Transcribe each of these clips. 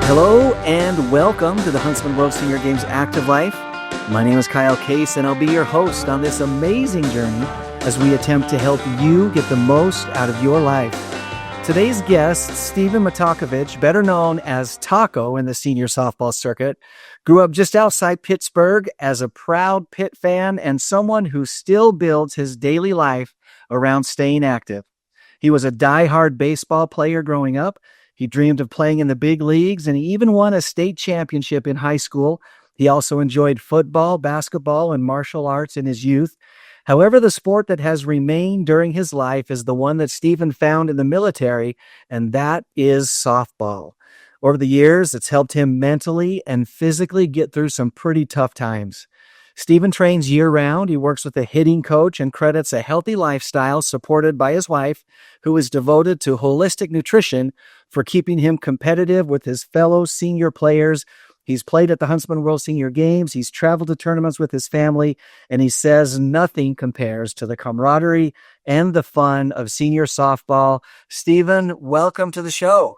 Hello and welcome to the Huntsman World Senior Games Active Life. My name is Kyle Case and I'll be your host on this amazing journey as we attempt to help you get the most out of your life. Today's guest, Stephen Matakovich, better known as Tako in the senior softball circuit, grew up just outside Pittsburgh as a proud Pitt fan and someone who still builds his daily life around staying active. He was a diehard baseball player growing up. He dreamed of playing in the big leagues, and he even won a state championship in high school. He also enjoyed football, basketball, and martial arts in his youth. However, the sport that has remained during his life is the one that Stephen found in the military, and that is softball. Over the years, it's helped him mentally and physically get through some pretty tough times. Stephen trains year-round. He works with a hitting coach and credits a healthy lifestyle supported by his wife, who is devoted to holistic nutrition, for keeping him competitive with his fellow senior players. He's played at the Huntsman World Senior Games. He's traveled to tournaments with his family, and he says nothing compares to the camaraderie and the fun of senior softball. Stephen, welcome to the show.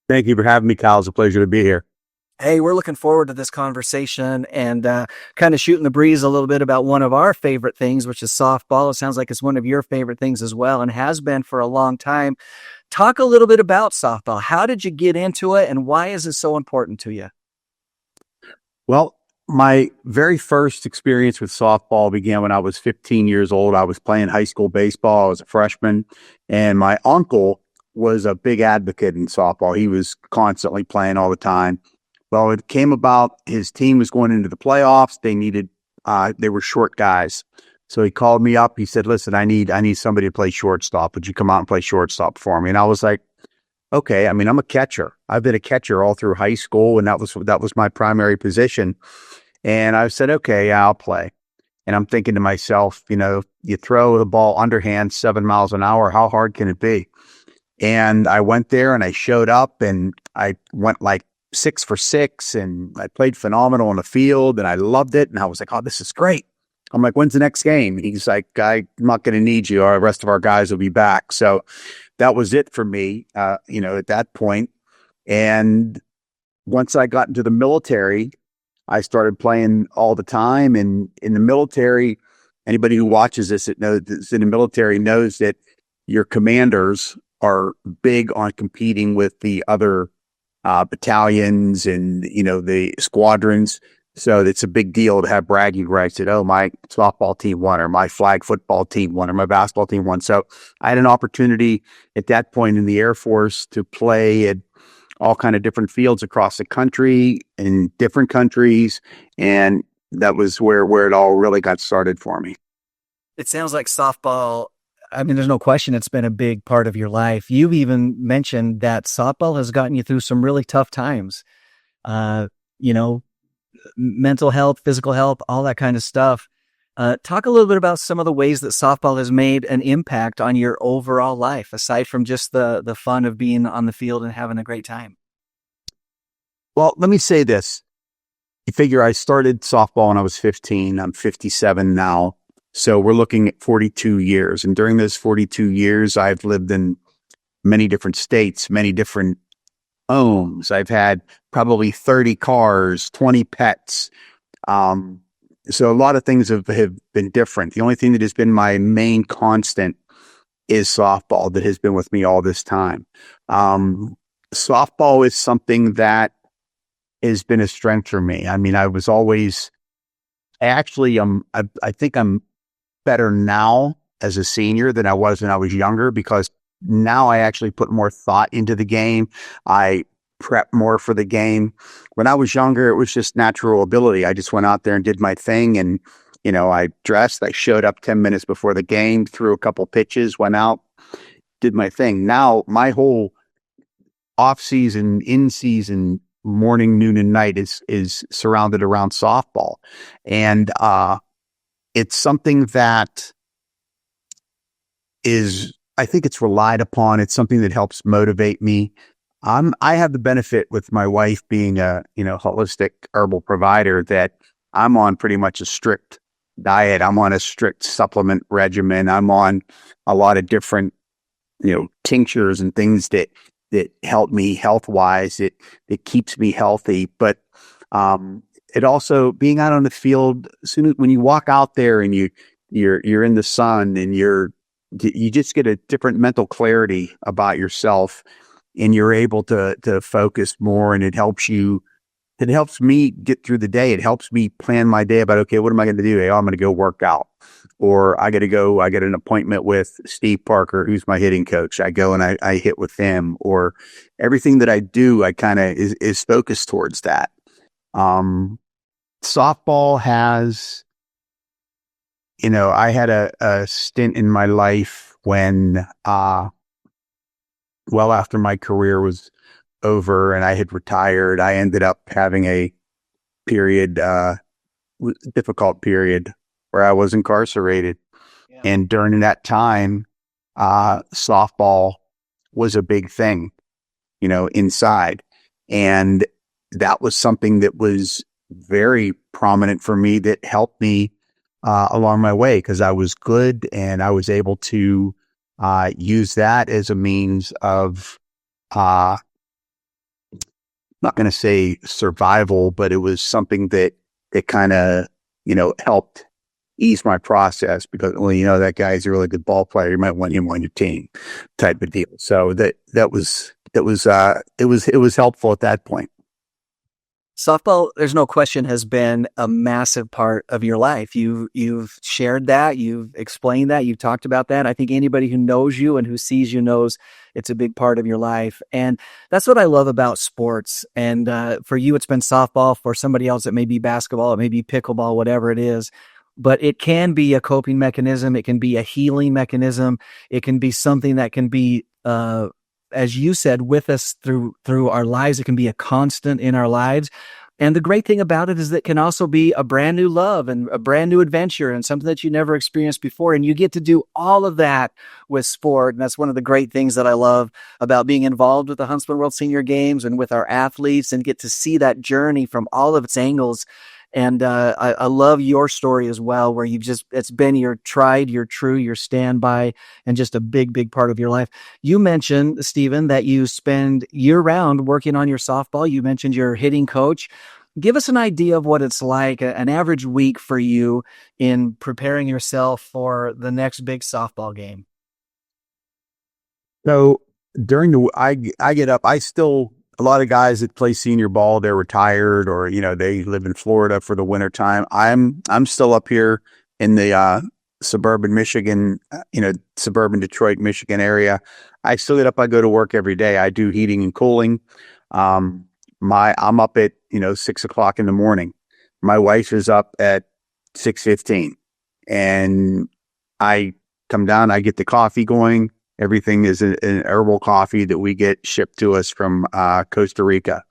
Thank you for having me, Kyle. It's a pleasure to be here. Hey, we're looking forward to this conversation and kind of shooting the breeze a little bit about one of our favorite things, which is softball. It sounds like it's one of your favorite things as well and has been for a long time. Talk a little bit about softball. How did you get into it and why is it so important to you? Well, my very first experience with softball began when I was 15 years old. I was playing high school baseball. I was a freshman, and my uncle was a big advocate in softball. He was constantly playing all the time. Well, it came about his team was going into the playoffs. They were short guys. So he called me up. He said, listen, I need somebody to play shortstop. Would you come out and play shortstop for me? And I was like, okay. I mean, I'm a catcher. I've been a catcher all through high school, and that was my primary position. And I said, okay, yeah, I'll play. And I'm thinking to myself, you throw the ball underhand 7 miles an hour. How hard can it be? And I went there and I showed up and I went like 6 for 6 and I played phenomenal on the field and I loved it. And I was like, oh, this is great. I'm like, when's the next game? He's like, I'm not going to need you. The rest of our guys will be back. So that was it for me, at that point. And once I got into the military, I started playing all the time. And in the military, anybody who watches this that's in the military knows that your commanders are big on competing with the other battalions and, the squadrons. So it's a big deal to have bragging rights that, oh, my softball team won, or my flag football team won, or my basketball team won. So I had an opportunity at that point in the Air Force to play at all kind of different fields across the country, in different countries. And that was where it all really got started for me. It sounds like softball, I mean, there's no question it's been a big part of your life. You've even mentioned that softball has gotten you through some really tough times. Mental health, physical health, all that kind of stuff. Talk a little bit about some of the ways that softball has made an impact on your overall life, aside from just the fun of being on the field and having a great time. Well, let me say this. You figure I started softball when I was 15. I'm 57 now. So we're looking at 42 years. And during those 42 years, I've lived in many different states, many different homes. I've had probably 30 cars, 20 pets. So a lot of things have been different. The only thing that has been my main constant is softball that has been with me all this time. Softball is something that has been a strength for me. I mean, I think I'm better now as a senior than I was when I was younger, because now I actually put more thought into the game. I prep more for the game. When I was younger, it was just natural ability. I just went out there and did my thing. And, I dressed, I showed up 10 minutes before the game, threw a couple pitches, went out, did my thing. Now my whole off season, in season, morning, noon, and night is surrounded around softball. And, it's something that I think it's relied upon. It's something that helps motivate me. I have the benefit with my wife being a, holistic herbal provider that I'm on pretty much a strict diet. I'm on a strict supplement regimen. I'm on a lot of different tinctures and things that help me health wise. It keeps me healthy, but it also being out on the field. As soon as when you walk out there and you're in the sun and you just get a different mental clarity about yourself, and you're able to focus more, and it helps me get through the day. It helps me plan my day about, okay, what am I going to do? I'm going to go work out, or I get an appointment with Steve Parker, who's my hitting coach. I go and I hit with him, or everything that I do, I kind of is focused towards that. Softball has, I had a stint in my life when, well after my career was over and I had retired, I ended up having a difficult period where I was incarcerated. Yeah. And during that time, softball was a big thing, inside. And that was something that was very prominent for me that helped me along my way, because I was good and I was able to use that as a means of not going to say survival, but it was something that kind of, helped ease my process, because, well, that guy's a really good ball player. You might want him on your team, type of deal. So it was helpful at that point. Softball, there's no question, has been a massive part of your life. You've shared that, you've explained that, you've talked about that. I think anybody who knows you and who sees you knows it's a big part of your life. And that's what I love about sports. And for you, it's been softball. For somebody else, it may be basketball, it may be pickleball, whatever it is. But it can be a coping mechanism. It can be a healing mechanism. It can be something that can be, as you said, with us through our lives. It can be a constant in our lives. And the great thing about it is that it can also be a brand new love and a brand new adventure and something that you never experienced before. And you get to do all of that with sport. And that's one of the great things that I love about being involved with the Huntsman World Senior Games and with our athletes, and get to see that journey from all of its angles. And I love your story as well, where it's been your tried, your true, your standby, and just a big, big part of your life. You mentioned, Stephen, that you spend year round working on your softball. You mentioned your hitting coach. Give us an idea of what it's like, an average week for you in preparing yourself for the next big softball game. So during I get up, a lot of guys that play senior ball, they're retired, or, they live in Florida for the winter time. I'm still up here in the suburban Michigan, suburban Detroit, Michigan area. I still get up. I go to work every day. I do heating and cooling. I'm up at 6:00 in the morning. My wife is up at 6:15, and I come down. I get the coffee going. Everything is an herbal coffee that we get shipped to us from Costa Rica.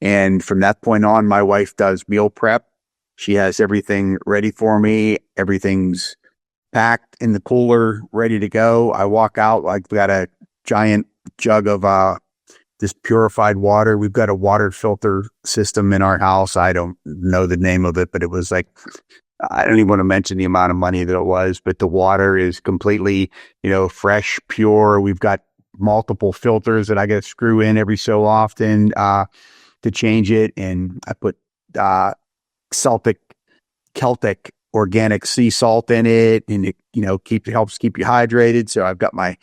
And from that point on, my wife does meal prep. She has everything ready for me. Everything's packed in the cooler, ready to go. I walk out, like, we got a giant jug of this purified water. We've got a water filter system in our house. I don't know the name of it, but it was like, I don't even want to mention the amount of money that it was, but the water is completely, fresh, pure. We've got multiple filters that I got to screw in every so often to change it. And I put Celtic organic sea salt in it, and it, helps keep you hydrated. So I've got my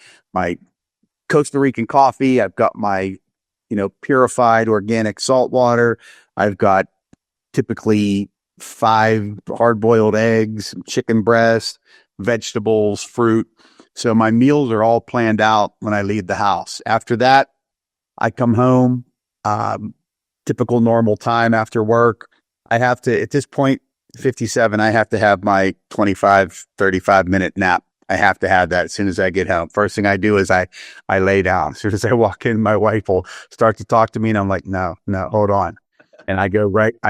Costa Rican coffee. I've got my, purified organic salt water. I've got typically 5 hard-boiled eggs, chicken breast, vegetables, fruit. So my meals are all planned out when I leave the house. After that, I come home, typical normal time after work. I have to, at this point, 57, I have to have my 25, 35-minute nap. I have to have that as soon as I get home. First thing I do is I lay down. As soon as I walk in, my wife will start to talk to me, and I'm like, no, hold on. And I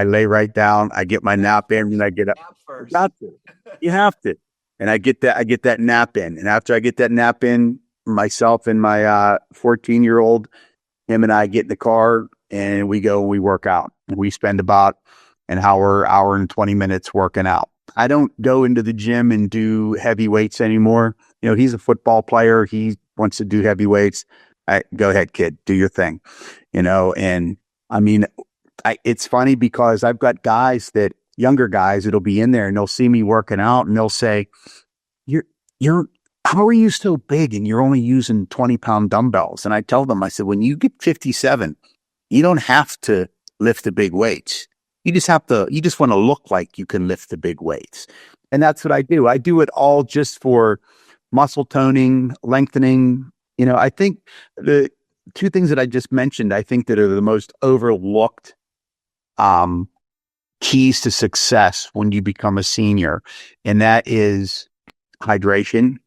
lay right down. I get my nap in, and I get up. You have to. And I get that nap in. And after I get that nap in, myself and my 14-year-old, him and I get in the car, and we go and we work out. We spend about an hour and 20 minutes working out. I don't go into the gym and do heavy weights anymore. He's a football player. He wants to do heavy weights, go ahead, kid, do your thing, and I mean, it's funny because I've got younger guys that'll be in there and they'll see me working out and they'll say, you're, how are you so big and you're only using 20-pound dumbbells? And I tell them, I said, when you get 57, you don't have to lift the big weights. You just want to look like you can lift the big weights. And that's what I do. I do it all just for muscle toning, lengthening. I think the two things that I just mentioned, I think that are the most overlooked keys to success when you become a senior. And that is hydration.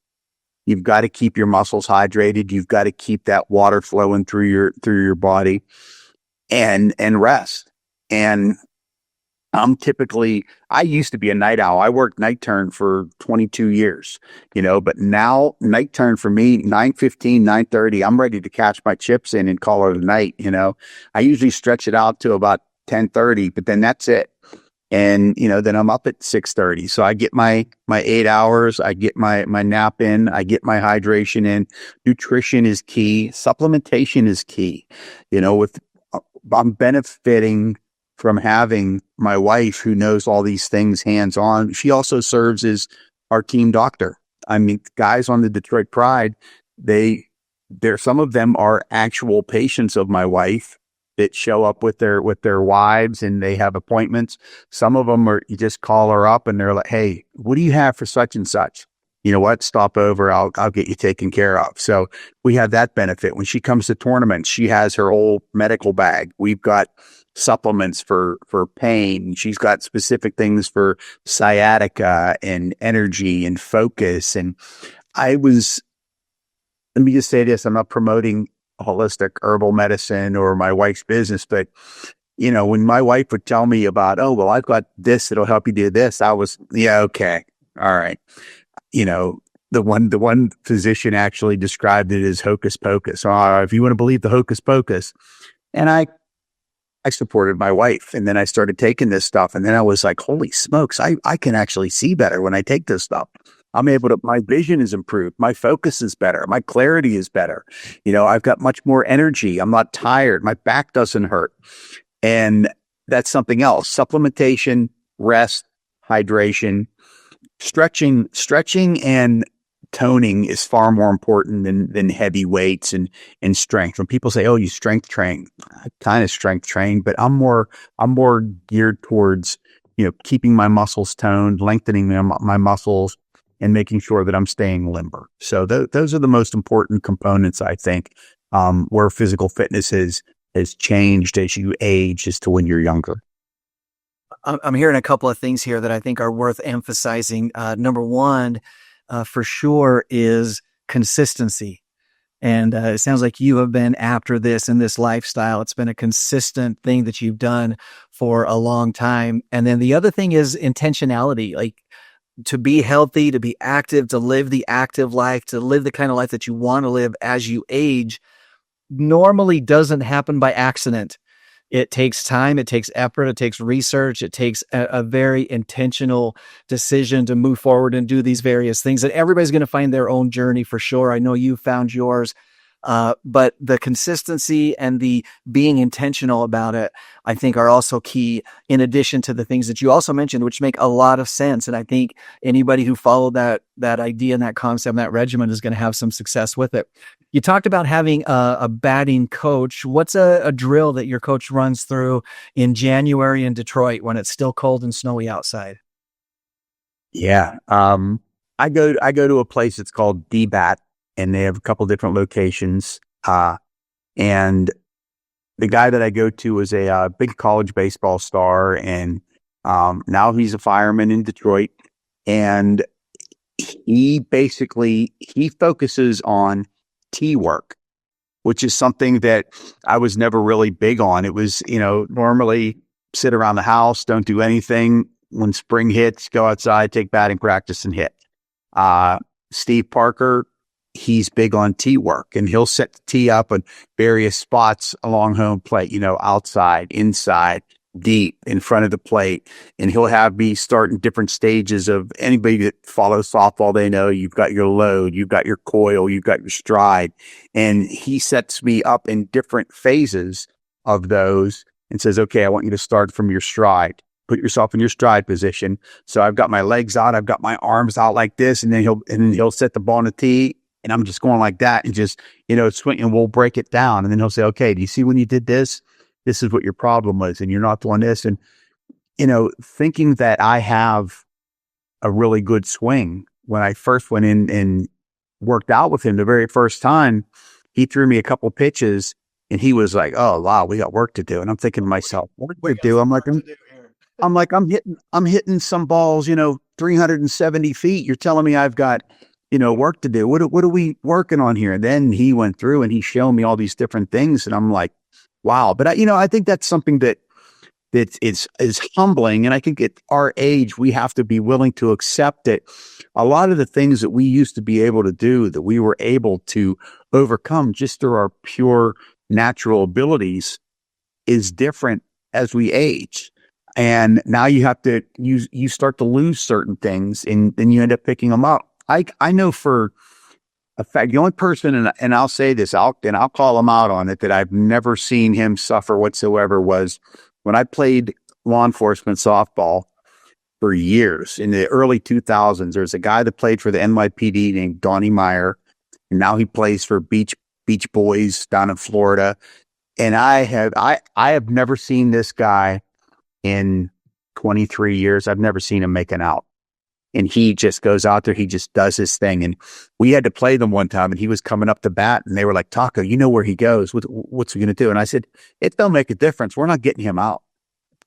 You've got to keep your muscles hydrated. You've got to keep that water flowing through your body and rest. And I used to be a night owl. I worked night turn for 22 years, but now night turn for me, 9:15, 9:30, I'm ready to catch my chips in and call it a night. I usually stretch it out to about 10:30, but then that's it. And, then I'm up at 6:30. So I get my 8 hours, I get my nap in, I get my hydration in. Nutrition is key. Supplementation is key. I'm benefiting from having my wife who knows all these things hands on. She also serves as our team doctor. I mean, guys on the Detroit Pride, some of them are actual patients of my wife that show up with their wives and they have appointments. Some of them you just call her up and they're like, hey, what do you have for such and such? You know what? Stop over. I'll get you taken care of. So we have that benefit. When she comes to tournaments, she has her whole medical bag. We've got supplements for pain. She's got specific things for sciatica and energy and focus. And let me just say this, I'm not promoting holistic herbal medicine or my wife's business, but when my wife would tell me about, oh, well, I've got this that'll help you do this, I was, yeah, okay, all right. The one physician actually described it as hocus pocus. If you want to believe the hocus pocus. And I supported my wife, and then I started taking this stuff, and then I was like, holy smokes, I can actually see better when I take this stuff. My vision is improved. My focus is better. My clarity is better. I've got much more energy. I'm not tired. My back doesn't hurt. And that's something else. Supplementation, rest, hydration, stretching and toning is far more important than heavy weights and strength. When people say, oh, you strength train, I kind of strength train, but I'm more geared towards, keeping my muscles toned, lengthening my muscles, and making sure that I'm staying limber. So those are the most important components, I think, where physical fitness has changed as you age as to when you're younger. I'm hearing a couple of things here that I think are worth emphasizing. Number one, for sure, is consistency. And it sounds like you have been after this in this lifestyle. It's been a consistent thing that you've done for a long time. And then the other thing is intentionality, like to be healthy, to be active, to live the active life, to live the kind of life that you want to live as you age, normally doesn't happen by accident. It takes time, it takes effort, it takes research, it takes a very intentional decision to move forward and do these various things. And everybody's going to find their own journey for sure. I know you found yours. But the consistency and the being intentional about it, I think, are also key, in addition to the things that you also mentioned, which make a lot of sense. And I think anybody who followed that idea and that concept and that regimen is going to have some success with it. You talked about having a batting coach. What's a drill that your coach runs through in January in Detroit when it's still cold and snowy outside? Yeah. I go to a place that's called DBAT, and they have a couple different locations. And the guy that I go to is a big college baseball star, and now he's a fireman in Detroit. And he focuses on tee work, which is something that I was never really big on. It was, normally sit around the house, don't do anything. When spring hits, go outside, take batting practice and hit. Steve Parker, he's big on tee work, and he'll set the tee up at various spots along home plate, outside, inside, deep in front of the plate, and he'll have me start in different stages of anybody that follows softball. They know you've got your load, you've got your coil, you've got your stride, and he sets me up in different phases of those and says, okay, I want you to start from your stride. Put yourself in your stride position. So I've got my legs out, I've got my arms out like this, and then he'll set the ball on the tee, and I'm just going like that and just, swing, and we'll break it down. And then he'll say, okay, do you see when you did this? This is what your problem was, and you're not doing this. And, thinking that I have a really good swing, when I first went in and worked out with him the very first time, he threw me a couple pitches and he was like, oh, wow, we got work to do. And I'm thinking to myself, what do we do? I'm hitting some balls, 370 feet. You're telling me I've got, work to do. What are we working on here? And then he went through and he showed me all these different things. And I'm like, wow. But I think that's something that is humbling. And I think at our age, we have to be willing to accept that a lot of the things that we used to be able to do, that we were able to overcome just through our pure natural abilities, is different as we age. And now you have to, you start to lose certain things, and then you end up picking them up. I know for a fact, the only person, and I'll say this, I'll call him out on it, that I've never seen him suffer whatsoever, was when I played law enforcement softball for years in the early 2000s. There's a guy that played for the NYPD named Donnie Meyer, and now he plays for Beach Boys down in Florida. And I have never seen this guy in 23 years. I've never seen him make an out. And he just goes out there, he just does his thing. And we had to play them one time, and he was coming up to bat, and they were like, Tako, you know where he goes. What's he going to do? And I said, it don't make a difference. We're not getting him out.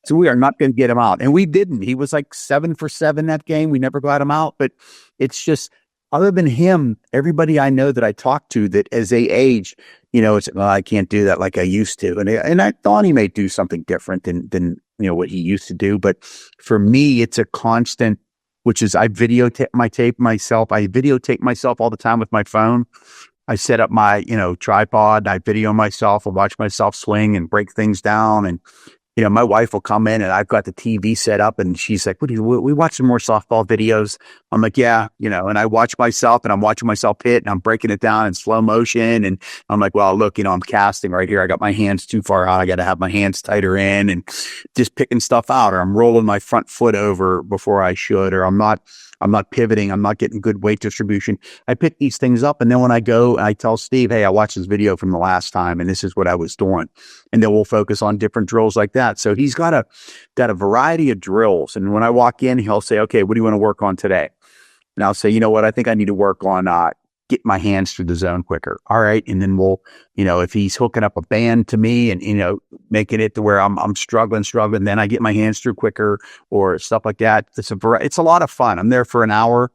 So we are not going to get him out. And we didn't. He was like 7 for 7 that game. We never got him out. But it's just, other than him, everybody I know that I talk to, that as they age, it's, well, I can't do that like I used to. And I thought he may do something different than what he used to do. But for me, it's a constant, which is I videotape myself all the time with my phone. I set up my, tripod, I video myself, I watch myself swing and break things down. And, my wife will come in and I've got the TV set up, and she's like, we watch some more softball videos. I'm like, yeah, and I watch myself, and I'm watching myself hit, and I'm breaking it down in slow motion. And I'm like, well, look, I'm casting right here. I got my hands too far out. I got to have my hands tighter in, and just picking stuff out, or I'm rolling my front foot over before I should, or I'm not pivoting. I'm not getting good weight distribution. I pick these things up, and then when I go, I tell Steve, hey, I watched this video from the last time, and this is what I was doing. And then we'll focus on different drills like that. So he's got a variety of drills. And when I walk in, he'll say, okay, what do you want to work on today? And I'll say, you know what? I think I need to work on get my hands through the zone quicker. All right. And then we'll, if he's hooking up a band to me and, making it to where I'm struggling, then I get my hands through quicker, or stuff like that. It's a lot of fun. I'm there for an hour.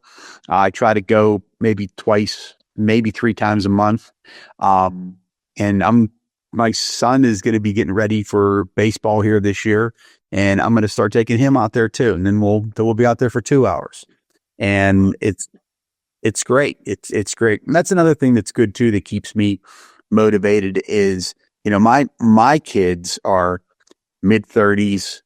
I try to go maybe twice, maybe 3 times a month. And my son is going to be getting ready for baseball here this year, and I'm going to start taking him out there too. And then we'll be out there for 2 hours, and it's great. It's great. And that's another thing that's good too, that keeps me motivated is, my kids are mid-30s,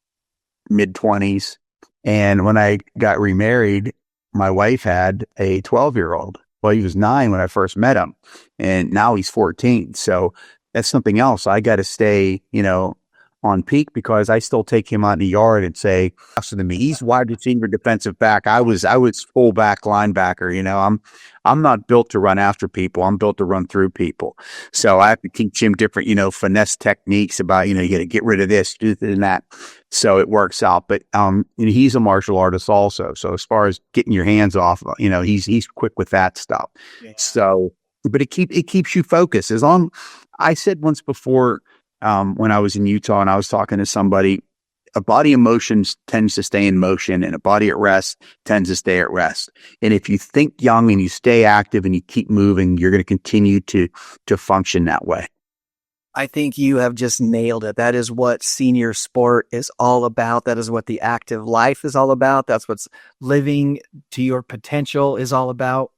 mid-20s. And when I got remarried, my wife had a 12-year-old. Well, he was 9 when I first met him, and now he's 14. So that's something else. I got to stay, on peak, because I still take him out in the yard and say, faster than me. He's wide receiver, defensive back. I was fullback, linebacker. I'm not built to run after people. I'm built to run through people. So I have to teach him different, finesse techniques about, you got to get rid of this, do this and that. So it works out. But he's a martial artist also. So as far as getting your hands off, he's quick with that stuff. Yeah. So, but it keeps you focused. I said once before, when I was in Utah and I was talking to somebody, a body in motion tends to stay in motion, and a body at rest tends to stay at rest. And if you think young and you stay active and you keep moving, you're going to continue to function that way. I think you have just nailed it. That is what senior sport is all about. That is what the active life is all about. That's what's living to your potential is all about.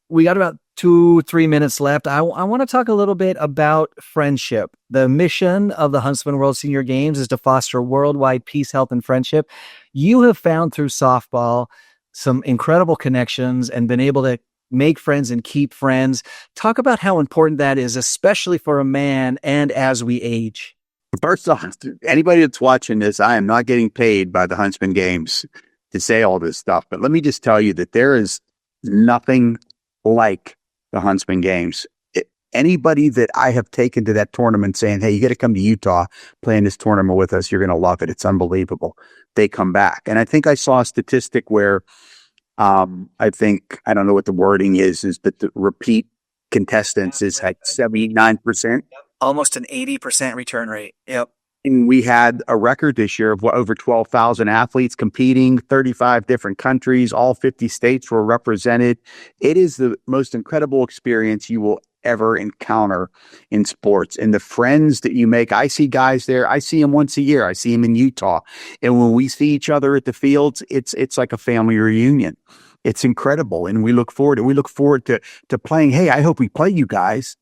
We got about 2-3 minutes left. I want to talk a little bit about friendship. The mission of the Huntsman World Senior Games is to foster worldwide peace, health, and friendship. You have found through softball some incredible connections and been able to make friends and keep friends. Talk about how important that is, especially for a man and as we age. First off, anybody that's watching this, I am not getting paid by the Huntsman Games to say all this stuff. But let me just tell you that there is nothing like the Huntsman Games. Anybody that I have taken to that tournament saying, hey, you got to come to Utah playing this tournament with us. You're going to love it. It's unbelievable. They come back. And I think I saw a statistic where I don't know what the wording is that the repeat contestants is like 79%. Almost an 80% return rate. Yep. And we had a record this year of over 12,000 athletes competing, 35 different countries, all 50 states were represented. It is the most incredible experience you will ever encounter in sports. And the friends that you make, I see guys there, I see them once a year. I see them in Utah. And when we see each other at the fields, it's like a family reunion. It's incredible. And we look forward to playing. Hey, I hope we play you guys,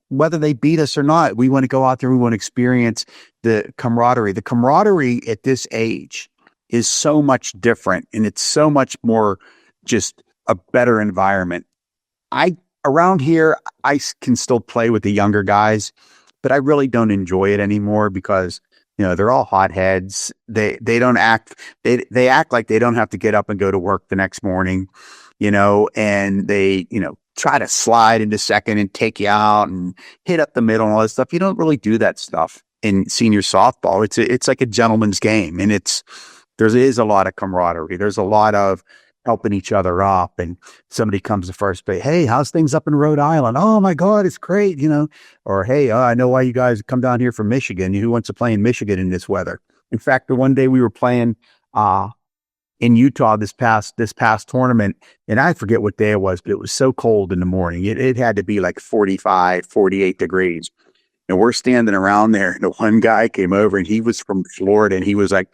whether they beat us or not. We want to go out there. We want to experience the camaraderie. The camaraderie at this age is so much different, and it's so much more just a better environment. Around here, I can still play with the younger guys, but I really don't enjoy it anymore because, they're all hotheads. They don't act, they act like they don't have to get up and go to work the next morning, and they, try to slide into second and take you out and hit up the middle and all that stuff. You don't really do that stuff in senior softball. It's like a gentleman's game, and there is a lot of camaraderie. There's a lot of helping each other up, and somebody comes to first base. Hey, how's things up in Rhode Island? Oh my God, it's great. Or, hey, I know why you guys come down here from Michigan. Who wants to play in Michigan in this weather? In fact, the one day we were playing, in Utah this past tournament, and I forget what day it was, but it was so cold in the morning. It had to be like 45, 48 degrees. And we're standing around there, and the one guy came over, and he was from Florida, and he was like,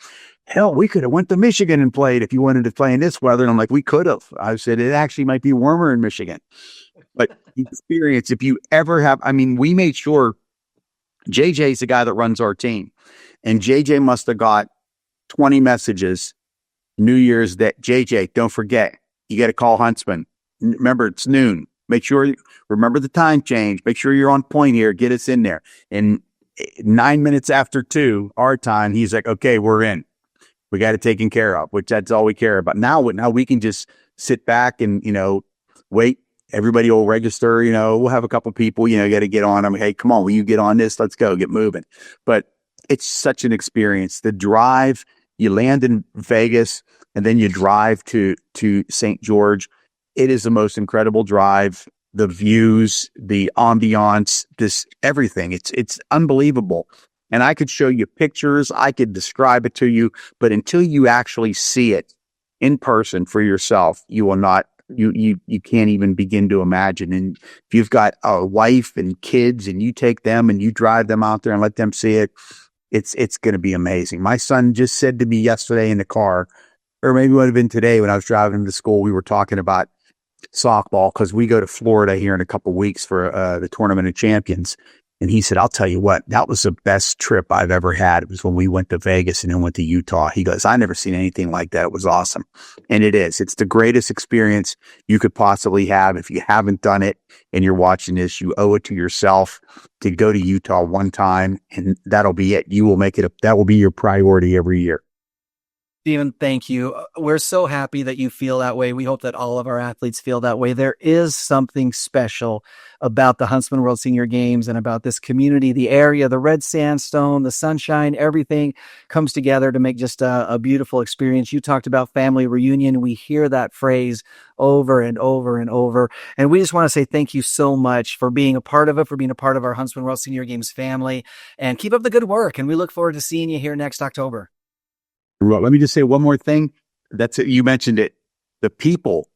hell, we could have went to Michigan and played if you wanted to play in this weather. And I'm like, we could have. I said, it actually might be warmer in Michigan. But experience, if you ever have, we made sure JJ's the guy that runs our team. And JJ must have got 20 messages New Year's Day. JJ, don't forget, you got to call Huntsman. Remember, it's noon. Make sure, remember the time change. Make sure you're on point here. Get us in there. And 9 minutes after 2, our time, he's like, okay, we're in. We got it taken care of, which that's all we care about. Now we can just sit back and, wait. Everybody will register, we'll have a couple people, got to get on them. Hey, come on, will you get on this? Let's go, get moving. But it's such an experience. The drive, you land in Vegas and then you drive to St. George. It is the most incredible drive. The views, the ambiance, everything. It's unbelievable. And I could show you pictures. I could describe it to you, but until you actually see it in person for yourself, you will not, you can't even begin to imagine. And if you've got a wife and kids and you take them and you drive them out there and let them see it, it's going to be amazing. My son just said to me yesterday in the car, or maybe it would have been today when I was driving him to school, we were talking about softball because we go to Florida here in a couple of weeks for the Tournament of Champions. And he said, I'll tell you what, that was the best trip I've ever had. It was when we went to Vegas and then went to Utah. He goes, I never seen anything like that. It was awesome. And it is. It's the greatest experience you could possibly have. If you haven't done it and you're watching this, you owe it to yourself to go to Utah one time, and that'll be it. You will make it that will be your priority every year. Stephen, thank you. We're so happy that you feel that way. We hope that all of our athletes feel that way. There is something special about the Huntsman World Senior Games and about this community, the area, the red sandstone, the sunshine, everything comes together to make just a beautiful experience. You talked about family reunion. We hear that phrase over and over and over. And we just want to say thank you so much for being a part of it, for being a part of our Huntsman World Senior Games family, and keep up the good work. And we look forward to seeing you here next October. Let me just say one more thing. That's it. You mentioned it. The people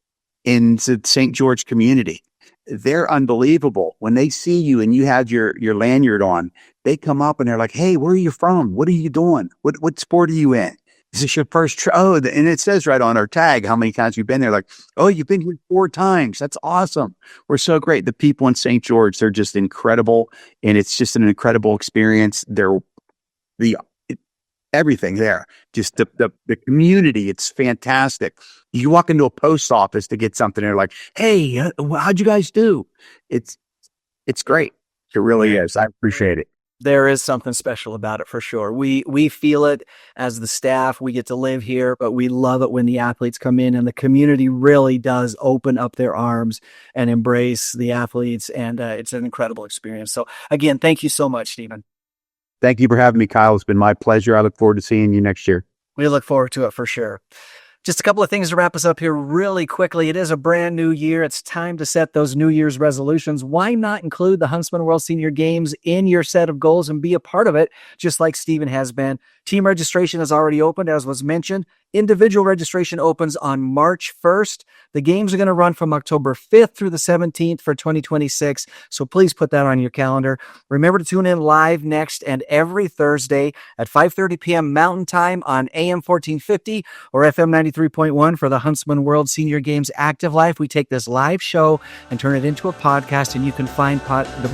in the St. George community, they're unbelievable. When they see you and you have your lanyard on, they come up and they're like, hey, where are you from? What are you doing? What sport are you in? is this your first trip? Oh, and it says right on our tag how many times you've been there. Like, oh, you've been here 4 times. That's awesome. We're so great. The people in St. George, they're just incredible. And it's just an incredible experience. Everything there, just the community. It's fantastic. You walk into a post office to get something. They're like, hey, how'd you guys do? It's great. It really is. I appreciate it. There is something special about it for sure. We feel it as the staff. We get to live here, but we love it when the athletes come in, and the community really does open up their arms and embrace the athletes. And it's an incredible experience. So again, thank you so much, Stephen. Thank you for having me, Kyle. It's been my pleasure. I look forward to seeing you next year. We look forward to it for sure. Just a couple of things to wrap us up here really quickly. It is a brand new year. It's time to set those New Year's resolutions. Why not include the Huntsman World Senior Games in your set of goals and be a part of it, just like Stephen has been? Team registration has already opened, as was mentioned. Individual registration opens on March 1st. The games are going to run from October 5th through the 17th for 2026. So please put that on your calendar. Remember to tune in live next and every Thursday at 5:30 p.m. Mountain Time on AM 1450 or FM 93.1 for the Huntsman World Senior Games Active Life. We take this live show and turn it into a podcast, and you can find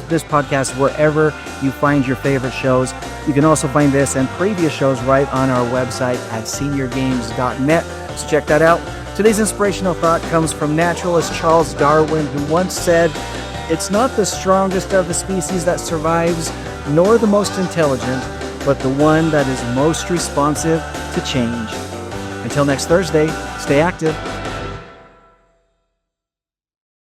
this podcast wherever you find your favorite shows. You can also find this and previous shows right on our website at seniorgames.net. So check that out. Today's inspirational thought comes from naturalist Charles Darwin, who once said, "It's not the strongest of the species that survives, nor the most intelligent, but the one that is most responsive to change." Until next Thursday, stay active.